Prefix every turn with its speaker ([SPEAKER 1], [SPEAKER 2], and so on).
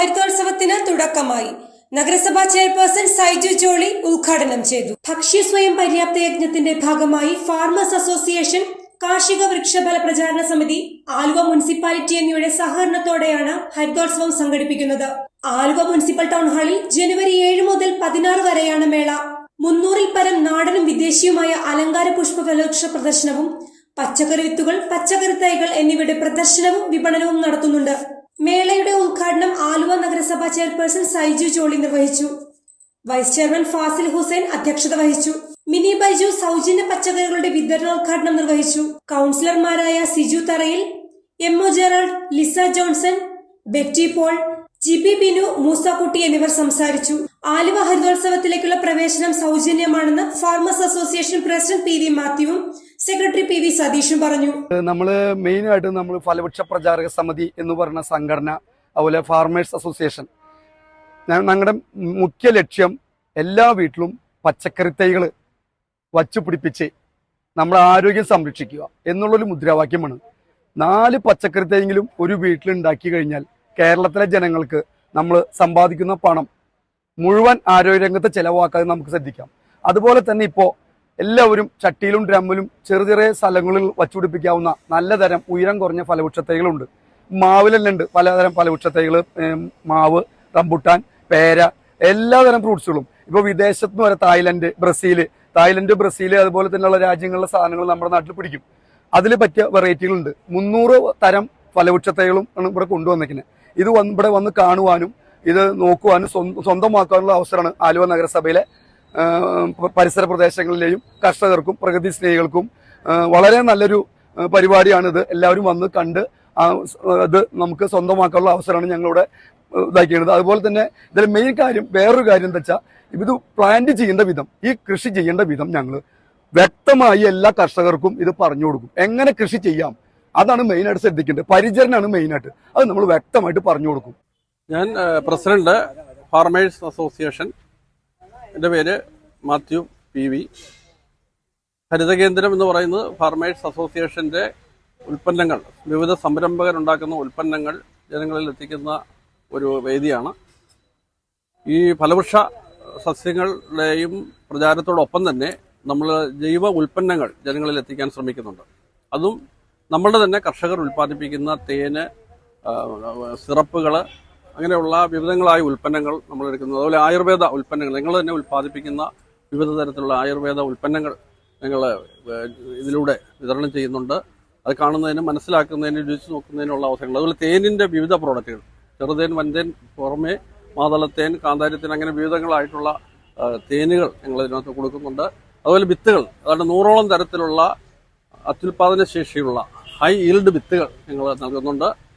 [SPEAKER 1] ഹരിതോത്സവത്തിന് തുടക്കമായി. നഗരസഭാ ചെയർപേഴ്സൺ സൈജു ജോളി ഉദ്ഘാടനം ചെയ്തു. ഭക്ഷ്യ സ്വയം പര്യാപ്ത യജ്ഞത്തിന്റെ ഭാഗമായി ഫാർമേഴ്സ് അസോസിയേഷൻ, കാർഷിക വൃക്ഷഫല പ്രചാരണ സമിതി, ആലുവ മുനിസിപ്പാലിറ്റി എന്നിവയുടെ സഹകരണത്തോടെയാണ് ഹരിതോത്സവം സംഘടിപ്പിക്കുന്നത്. ആലുവ മുനിസിപ്പൽ ടൗൺ ഹാളിൽ ജനുവരി 7 മുതൽ 16 വരെയാണ് മേള. 300-ൽ പരം നാടനും വിദേശിയുമായ അലങ്കാര പുഷ്പ ഫലവൃക്ഷ പ്രദർശനവും, പച്ചക്കറി വിത്തുകൾ, പച്ചക്കറി തൈകൾ എന്നിവയുടെ പ്രദർശനവും വിപണനവും നടത്തുന്നുണ്ട്. മേളയുടെ ഉദ്ഘാടനം ആലുവ നഗരസഭാ ചെയർപേഴ്സൺ സൈജു ജോളി നിർവഹിച്ചു. വൈസ് ചെയർമാൻ ഫാസിൽ ഹുസൈൻ അധ്യക്ഷത വഹിച്ചു. മിനി ബൈജു സൗജന്യ പച്ചക്കറികളുടെ വിതരണോദ്ഘാടനം നിർവഹിച്ചു. കൌൺസിലർമാരായ Siju Tharayil, MO Gerald, Lisa Johnson, Betty Paul, Jibi Binu, Moosakutty എന്നിവർ സംസാരിച്ചു. ആലുവ ഹരിതോത്സവത്തിലേക്കുള്ള പ്രവേശനം സൗജന്യമാണെന്ന് farmers association president P V മാത്യുവും സെക്രട്ടറി പി വി സതീഷും പറഞ്ഞു.
[SPEAKER 2] നമ്മള് മെയിനായിട്ട് നമ്മൾ ഫലവൃക്ഷ പ്രചാരക സമിതി എന്ന് പറയുന്ന സംഘടന, അതുപോലെ ഫാർമേഴ്സ് അസോസിയേഷൻ, ഞങ്ങളുടെ മുഖ്യ ലക്ഷ്യം എല്ലാ വീട്ടിലും പച്ചക്കറി തൈകൾ വച്ചു പിടിപ്പിച്ച് നമ്മുടെ ആരോഗ്യം സംരക്ഷിക്കുക എന്നുള്ളൊരു മുദ്രാവാക്യമാണ്. 4 പച്ചക്കറി തൈയെങ്കിലും ഒരു വീട്ടിലുണ്ടാക്കി കഴിഞ്ഞാൽ കേരളത്തിലെ ജനങ്ങൾക്ക് നമ്മൾ സമ്പാദിക്കുന്ന പണം മുഴുവൻ ആരോഗ്യരംഗത്ത് ചെലവാക്കാതെ നമുക്ക് ശ്രദ്ധിക്കാം. അതുപോലെ തന്നെ ഇപ്പോൾ എല്ലാവരും ചട്ടിയിലും ഡ്രമ്മിലും ചെറിയ സ്ഥലങ്ങളിൽ വച്ചുപിടിപ്പിക്കാവുന്ന നല്ല തരം ഉയരം കുറഞ്ഞ ഫലവൃക്ഷ തൈകളുണ്ട്. മാവിലെല്ലാം ഉണ്ട് പലതരം ഫലവൃക്ഷ തൈകൾ, മാവ്, റംബുട്ടാൻ, പേര, എല്ലാതരം ഫ്രൂട്ട്സുകളും. ഇപ്പോൾ വിദേശത്ത് വരെ തായ്ലൻഡ്, ബ്രസീൽ അതുപോലെ തന്നെയുള്ള രാജ്യങ്ങളിലെ സാധനങ്ങൾ നമ്മുടെ നാട്ടിൽ പിടിക്കും. അതിൽ പറ്റിയ വെറൈറ്റികളുണ്ട്. 300 തരം ഫലവൃക്ഷ തൈകളും ആണ് ഇവിടെ കൊണ്ടുവന്നിരിക്കുന്നത്. ഇത് ഇവിടെ വന്ന് കാണുവാനും ഇത് നോക്കുവാനും സ്വന്തമാക്കാനുള്ള അവസരമാണ് ആലുവ നഗരസഭയിലെ പരിസര പ്രദേശങ്ങളിലെയും കർഷകർക്കും പ്രകൃതി സ്നേഹികൾക്കും വളരെ നല്ലൊരു പരിപാടിയാണിത്. എല്ലാവരും വന്ന് കണ്ട് ഇത് നമുക്ക് സ്വന്തമാക്കാനുള്ള അവസരമാണ് ഞങ്ങളിവിടെ ഇതാക്കിയത്. അതുപോലെ തന്നെ ഇതിൽ മെയിൻ കാര്യം, വേറൊരു കാര്യം എന്താ വെച്ചാൽ, ഇത് പ്ലാന്റ് ചെയ്യേണ്ട വിധം, ഈ കൃഷി ചെയ്യേണ്ട വിധം ഞങ്ങൾ വ്യക്തമായി എല്ലാ കർഷകർക്കും ഇത് പറഞ്ഞു കൊടുക്കും. എങ്ങനെ കൃഷി ചെയ്യാം, അതാണ് മെയിനായിട്ട് ശ്രദ്ധിക്കേണ്ടത്. പരിചരണമാണ് മെയിനായിട്ട്, അത് നമ്മൾ വ്യക്തമായിട്ട് പറഞ്ഞു കൊടുക്കും.
[SPEAKER 3] ഞാൻ പ്രസിഡന്റ് ഫാർമേഴ്സ് അസോസിയേഷൻ, എൻ്റെ പേര് മാത്യു പി വി. ഹരിതകേന്ദ്രം എന്ന് പറയുന്നത് ഫാർമേഴ്സ് അസോസിയേഷൻ്റെ ഉൽപ്പന്നങ്ങൾ, വിവിധ സംരംഭകരുണ്ടാക്കുന്ന ഉൽപ്പന്നങ്ങൾ ജനങ്ങളിൽ എത്തിക്കുന്ന ഒരു വേദിയാണ്. ഈ ഫലവൃക്ഷ സസ്യങ്ങളുടെയും പ്രചാരത്തോടൊപ്പം തന്നെ നമ്മൾ ജൈവ ഉൽപ്പന്നങ്ങൾ ജനങ്ങളിൽ എത്തിക്കാൻ ശ്രമിക്കുന്നുണ്ട്. അതും നമ്മളുടെ തന്നെ കർഷകർ ഉൽപ്പാദിപ്പിക്കുന്ന തേന്, സിറപ്പുകൾ, അങ്ങനെയുള്ള വിവിധങ്ങളായ ഉൽപ്പന്നങ്ങൾ നമ്മൾ എടുക്കുന്നത്. അതുപോലെ ആയുർവേദ ഉൽപ്പന്നങ്ങൾ, ഞങ്ങൾ തന്നെ ഉൽപ്പാദിപ്പിക്കുന്ന വിവിധ തരത്തിലുള്ള ആയുർവേദ ഉൽപ്പന്നങ്ങൾ ഞങ്ങൾ ഇതിലൂടെ വിതരണം ചെയ്യുന്നുണ്ട്. അത് കാണുന്നതിനും മനസ്സിലാക്കുന്നതിനും രുചിച്ച് നോക്കുന്നതിനുള്ള അവസരങ്ങൾ. അതുപോലെ തേനിൻ്റെ വിവിധ പ്രോഡക്റ്റുകൾ, ചെറുതേൻ, വൻതേൻ, പുറമെ മാതളത്തേൻ, കാന്താരിത്തേൻ, അങ്ങനെ വിവിധങ്ങളായിട്ടുള്ള തേനുകൾ ഞങ്ങൾ ഇതിനകത്ത് കൊടുക്കുന്നുണ്ട്. അതുപോലെ വിത്തുകൾ, അതായത് 100ഓളം തരത്തിലുള്ള അത്യുൽപാദന ശേഷിയുള്ള ഹൈ ഈൽഡ് വിത്തുകൾ ഞങ്ങൾ നൽകുന്നുണ്ട്.